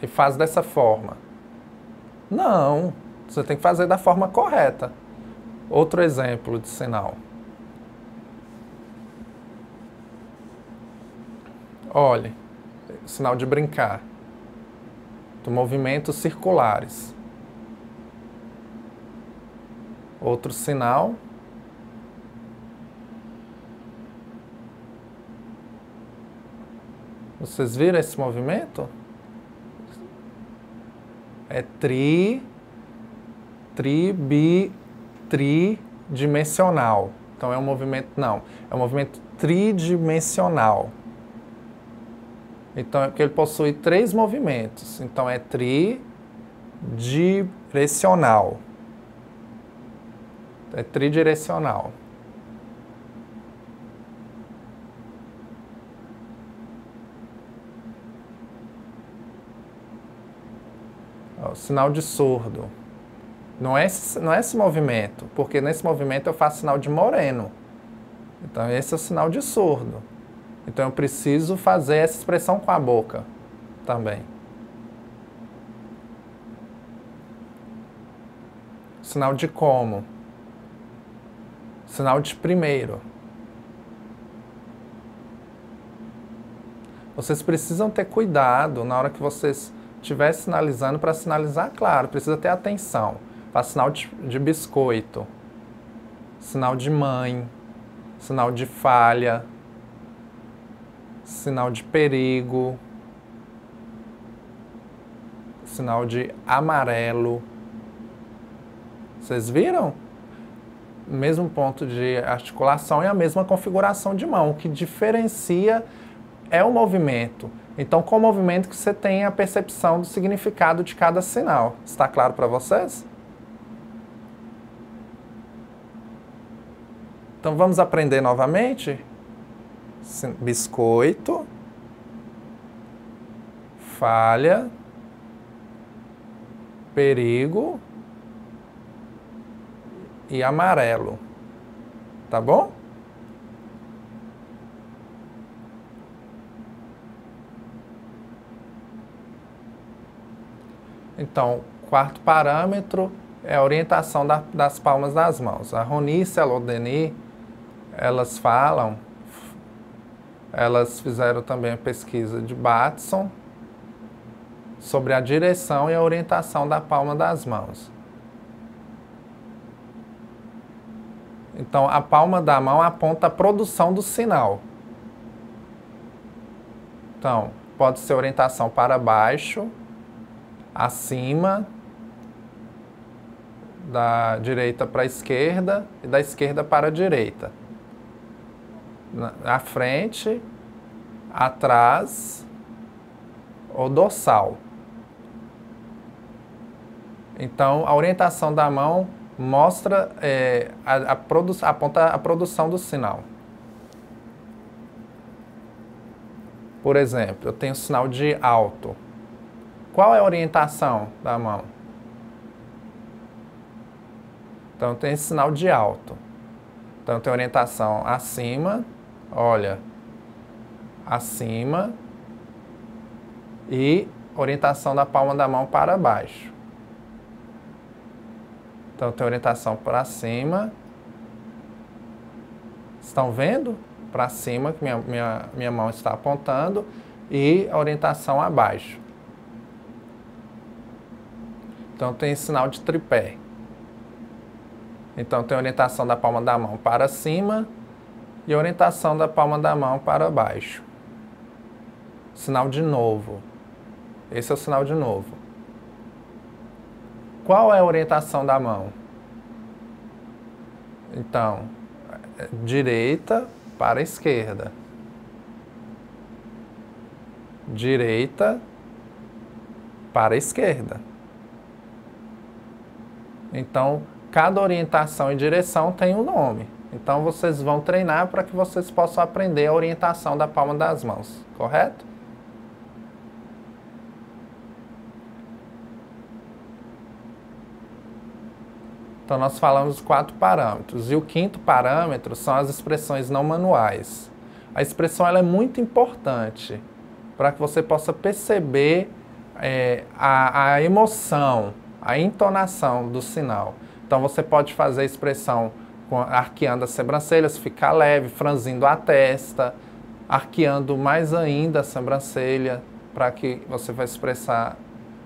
e faz dessa forma. Não, você tem que fazer da forma correta. Outro exemplo de sinal. Olhe. Sinal de brincar, do movimentos circulares. Outro sinal. Vocês viram esse movimento? É tridimensional. Então é um movimento, não, é um movimento tridimensional. Então, é porque ele possui 3 movimentos. Então, é tridirecional. É tridirecional. Ó, sinal de surdo. Não é esse movimento, porque nesse movimento eu faço sinal de moreno. Então, esse é o sinal de surdo. Então, eu preciso fazer essa expressão com a boca também. Sinal de como? Sinal de primeiro. Vocês precisam ter cuidado na hora que vocês estiverem sinalizando para sinalizar claro. Precisa ter atenção. Faz sinal de biscoito, sinal de mãe, sinal de falha, sinal de perigo, sinal de amarelo. Vocês viram? Mesmo ponto de articulação e a mesma configuração de mão. O que diferencia é o movimento. Então, com o movimento que você tem a percepção do significado de cada sinal. Está claro para vocês? Então, vamos aprender novamente? Biscoito, falha, perigo e amarelo. Tá bom? Então, quarto parâmetro é a orientação das palmas das mãos. A Ronice e a Lodeni, elas fizeram também a pesquisa de Batson sobre a direção e a orientação da palma das mãos. Então, a palma da mão aponta a produção do sinal. Então, pode ser orientação para baixo, acima, da direita para a esquerda e da esquerda para a direita. À frente, atrás ou dorsal. Então, a orientação da mão mostra, aponta a produção do sinal. Por exemplo, eu tenho sinal de alto. Qual é a orientação da mão? Então, tem esse sinal de alto. Então, tem orientação acima, olha, acima, e orientação da palma da mão para baixo. Então, tem orientação para cima. Estão vendo? Para cima, que minha mão está apontando, e a orientação abaixo. Então, tem sinal de tripé. Então, tem orientação da palma da mão para cima e orientação da palma da mão para baixo. Sinal de novo. Esse é o sinal de novo. Qual é a orientação da mão? Então, direita para esquerda. Direita para esquerda. Então, cada orientação e direção tem um nome. Então, vocês vão treinar para que vocês possam aprender a orientação da palma das mãos, correto? Então, nós falamos dos 4 parâmetros. E o 5º parâmetro são as expressões não manuais. A expressão ela é muito importante para que você possa perceber a emoção, a entonação do sinal. Então, você pode fazer a expressão arqueando as sobrancelhas, ficar leve, franzindo a testa, arqueando mais ainda a sobrancelha, para que você vai expressar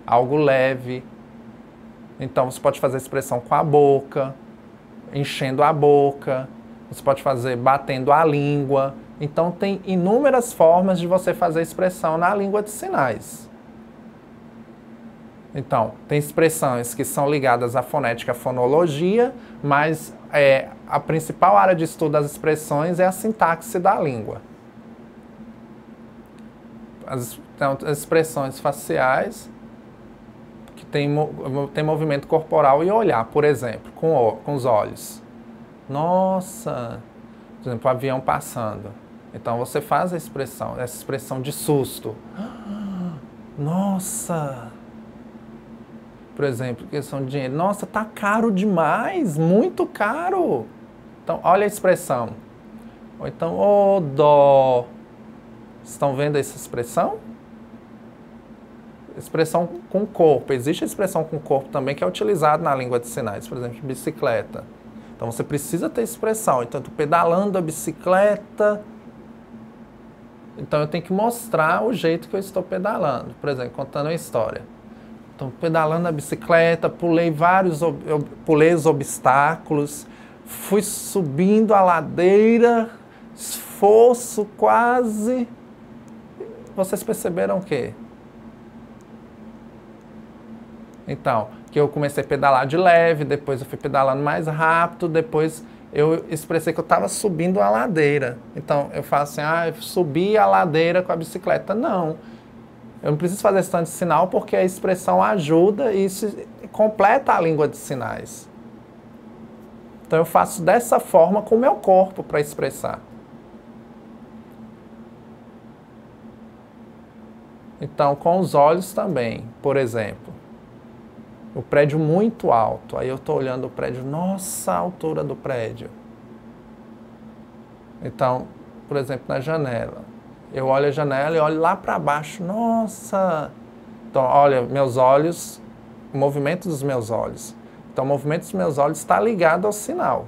algo leve. Então, você pode fazer a expressão com a boca, enchendo a boca, você pode fazer batendo a língua. Então, tem inúmeras formas de você fazer a expressão na língua de sinais. Então, tem expressões que são ligadas à fonética, à fonologia, mas a principal área de estudo das expressões é a sintaxe da língua. Então, as expressões faciais, que tem movimento corporal e olhar, por exemplo, com os olhos. Nossa! Por exemplo, o avião passando. Então, você faz essa expressão de susto. Nossa! Por exemplo, questão de dinheiro. Nossa, tá caro demais, muito caro. Então, olha a expressão. Ou então, dó. Estão vendo essa expressão? Expressão com corpo. Existe a expressão com corpo também que é utilizada na língua de sinais, por exemplo, bicicleta. Então você precisa ter expressão. Então, eu estou pedalando a bicicleta. Então eu tenho que mostrar o jeito que eu estou pedalando. Por exemplo, contando uma história. Estou pedalando a bicicleta, pulei os obstáculos, fui subindo a ladeira, esforço quase. Vocês perceberam o quê? Então, que eu comecei a pedalar de leve, depois eu fui pedalando mais rápido, depois eu expressei que eu estava subindo a ladeira. Então, eu falo assim, eu subi a ladeira com a bicicleta. Não, eu não preciso fazer esse tanto de sinal porque a expressão ajuda e isso completa a língua de sinais. Então, eu faço dessa forma com o meu corpo para expressar. Então, com os olhos também, por exemplo. O prédio muito alto, aí eu estou olhando o prédio, nossa, a altura do prédio. Então, por exemplo, na janela. Eu olho a janela e olho lá para baixo, nossa. Então, olha, meus olhos, o movimento dos meus olhos. Então, o movimento dos meus olhos está ligado ao sinal.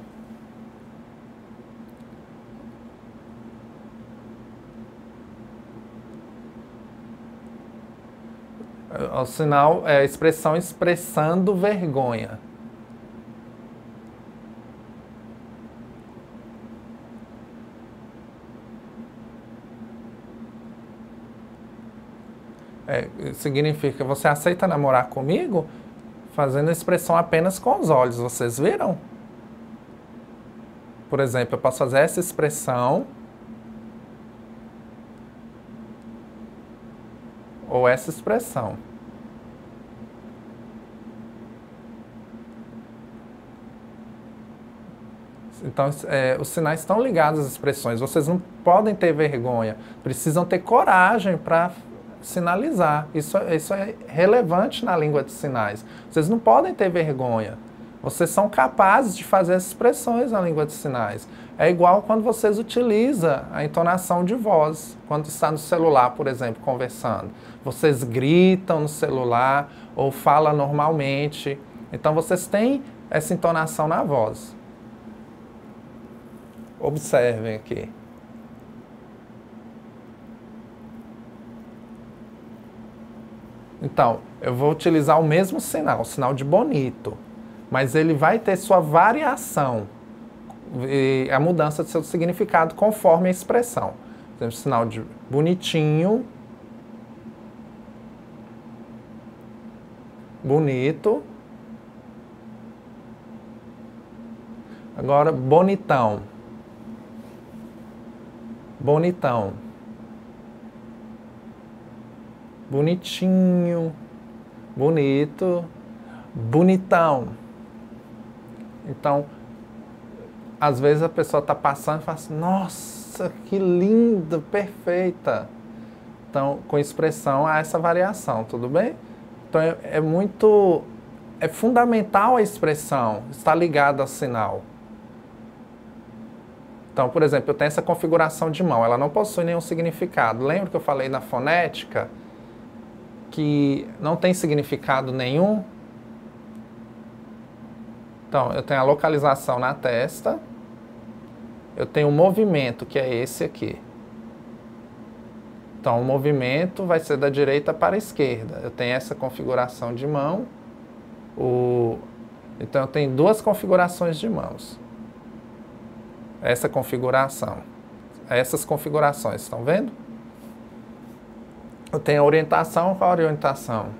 O sinal é a expressão expressando vergonha. Significa, você aceita namorar comigo? Fazendo a expressão apenas com os olhos, vocês viram? Por exemplo, eu posso fazer essa expressão ou essa expressão. Então, os sinais estão ligados às expressões. Vocês não podem ter vergonha, precisam ter coragem para sinalizar. Isso é relevante na língua de sinais. Vocês não podem ter vergonha. Vocês são capazes de fazer as expressões na língua de sinais. É igual quando vocês utilizam a entonação de voz. Quando está no celular, por exemplo, conversando. Vocês gritam no celular ou falam normalmente. Então, vocês têm essa entonação na voz. Observem aqui. Então, eu vou utilizar o mesmo sinal, o sinal de bonito, mas ele vai ter sua variação e a mudança de seu significado conforme a expressão. Por exemplo, o sinal de bonitinho, bonito. Agora, bonitão. Bonitão. Bonitinho. Bonito. Bonitão. Então, às vezes a pessoa está passando e fala assim, nossa, que linda, perfeita. Então, com expressão há essa variação, tudo bem? Então, é fundamental a expressão, está ligada ao sinal. Então, por exemplo, eu tenho essa configuração de mão, ela não possui nenhum significado. Lembra que eu falei na fonética que não tem significado nenhum? Então, eu tenho a localização na testa, eu tenho o movimento, que é esse aqui. Então, o movimento vai ser da direita para a esquerda. Eu tenho essa configuração de mão. Então, eu tenho duas configurações de mãos. Essa configuração. Essas configurações, estão vendo? Eu tenho a orientação, qual a orientação?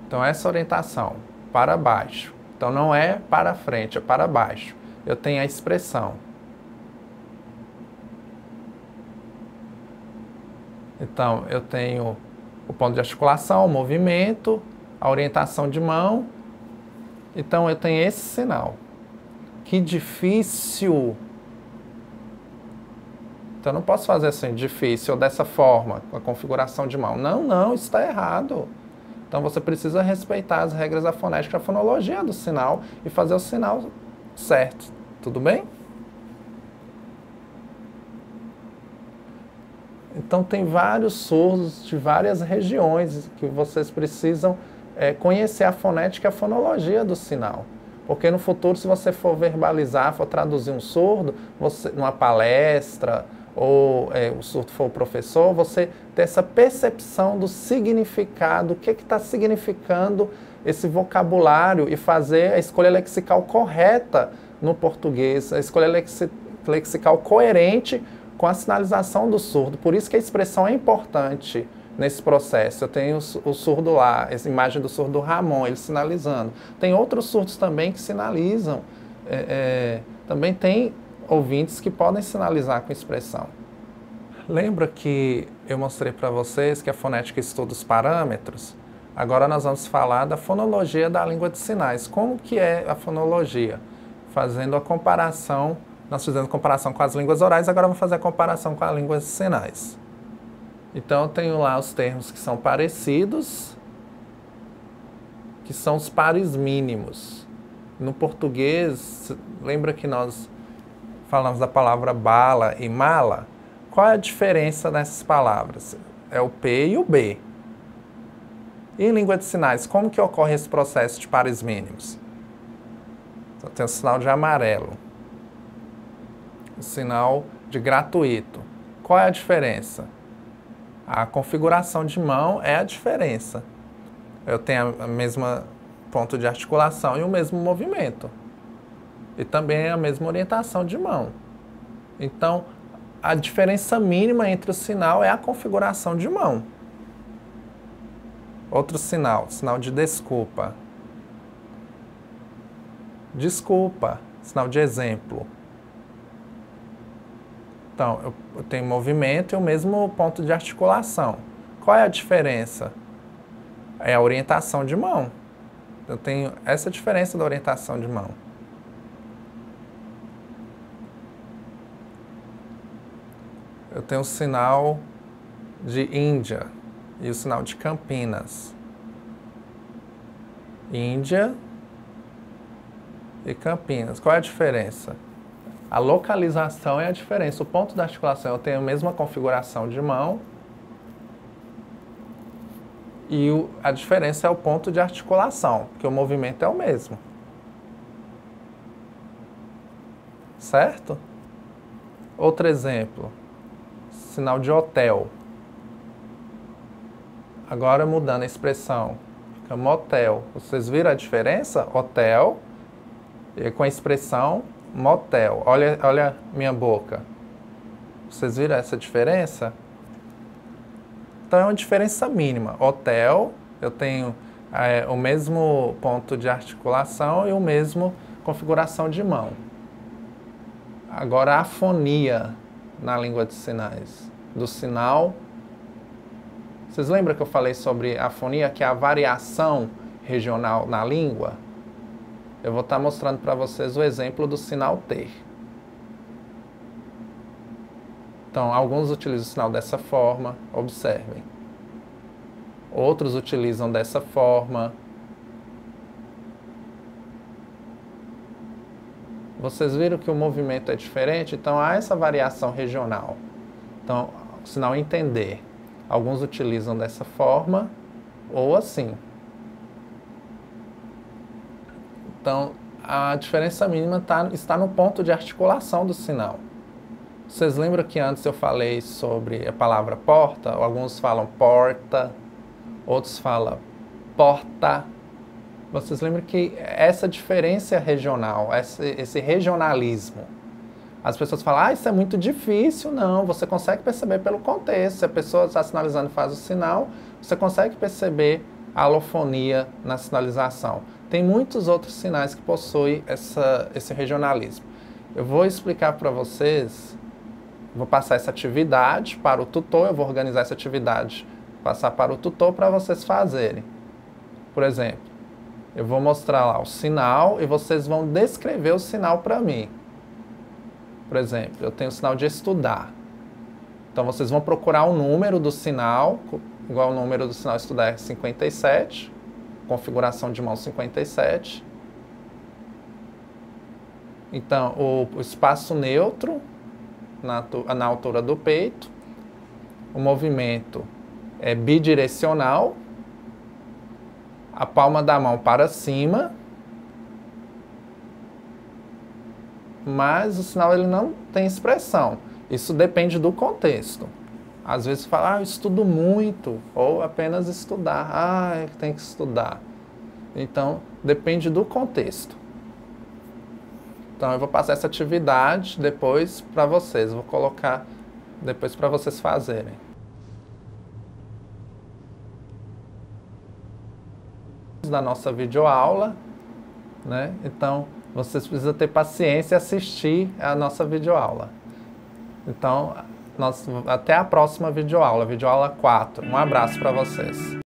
Então, essa orientação, para baixo. Então, não é para frente, é para baixo. Eu tenho a expressão. Então, eu tenho o ponto de articulação, o movimento, a orientação de mão. Então, eu tenho esse sinal. Que difícil! Então, eu não posso fazer assim, difícil, dessa forma, com a configuração de mão. Não, não, isso está errado. Então, você precisa respeitar as regras da fonética, a fonologia do sinal e fazer o sinal certo. Tudo bem? Então tem vários surdos de várias regiões que vocês precisam conhecer a fonética e a fonologia do sinal. Porque no futuro, se você for verbalizar, for traduzir um surdo, você, numa palestra, ou o surdo for o professor, você ter essa percepção do significado, o que está significando esse vocabulário e fazer a escolha lexical correta no português, a escolha lexical coerente com a sinalização do surdo. Por isso que a expressão é importante nesse processo. Eu tenho o surdo lá, essa imagem do surdo Ramon, ele sinalizando. Tem outros surdos também que sinalizam. Também tem ouvintes que podem sinalizar com expressão. Lembra que eu mostrei para vocês que a fonética estuda os parâmetros? Agora nós vamos falar da fonologia da língua de sinais. Como que é a fonologia? Fazendo a comparação, nós fizemos a comparação com as línguas orais, agora vamos fazer a comparação com as línguas de sinais. Então eu tenho lá os termos que são parecidos, que são os pares mínimos. No português, lembra que nós falamos da palavra bala e mala? Qual é a diferença nessas palavras? É o P e o B. E em língua de sinais, como que ocorre esse processo de pares mínimos? Então, tem o sinal de amarelo, o sinal de gratuito. Qual é a diferença? A configuração de mão é a diferença. Eu tenho a mesma ponto de articulação e o mesmo movimento. E também a mesma orientação de mão. Então, a diferença mínima entre o sinal é a configuração de mão. Outro sinal, sinal de desculpa. Desculpa, sinal de exemplo. Então, eu tenho movimento e o mesmo ponto de articulação. Qual é a diferença? É a orientação de mão. Eu tenho essa diferença da orientação de mão. Eu tenho o sinal de Índia e o sinal de Campinas. Índia e Campinas. Qual é a diferença? A localização é a diferença. O ponto da articulação, eu tenho a mesma configuração de mão e a diferença é o ponto de articulação, porque o movimento é o mesmo. Certo? Outro exemplo. Sinal de hotel. Agora mudando a expressão, fica motel. Vocês viram a diferença? Hotel e com a expressão motel. Olha minha boca. Vocês viram essa diferença? Então é uma diferença mínima. Hotel, eu tenho o mesmo ponto de articulação e o mesmo configuração de mão. Agora a afonia na língua de sinais, do sinal. Vocês lembram que eu falei sobre a afonia, que é a variação regional na língua? Eu vou estar mostrando para vocês o exemplo do sinal ter. Então, alguns utilizam o sinal dessa forma, observem. Outros utilizam dessa forma. Vocês viram que o movimento é diferente? Então, há essa variação regional. Então, o sinal entender. Alguns utilizam dessa forma ou assim. Então, a diferença mínima está no ponto de articulação do sinal. Vocês lembram que antes eu falei sobre a palavra porta? Alguns falam porta, outros falam porta. Vocês lembram que essa diferença regional, esse regionalismo, as pessoas falam, isso é muito difícil. Não, você consegue perceber pelo contexto. Se a pessoa está sinalizando e faz o sinal, você consegue perceber a alofonia na sinalização. Tem muitos outros sinais que possuem esse regionalismo. Eu vou explicar para vocês, vou passar essa atividade para o tutor, eu vou organizar essa atividade, passar para o tutor para vocês fazerem. Por exemplo, eu vou mostrar lá o sinal e vocês vão descrever o sinal para mim. Por exemplo, eu tenho o sinal de estudar. Então, vocês vão procurar o número do sinal, igual o número do sinal estudar é 57, configuração de mão 57. Então, o espaço neutro na altura do peito, o movimento é bidirecional, a palma da mão para cima, mas o sinal ele não tem expressão. Isso depende do contexto. Às vezes fala, eu estudo muito, ou apenas estudar, tem que estudar. Então, depende do contexto. Então, eu vou passar essa atividade depois para vocês, vou colocar depois para vocês fazerem. Da nossa videoaula, né? Então, vocês precisam ter paciência e assistir a nossa videoaula. Então, até a próxima videoaula, videoaula 4. Um abraço para vocês.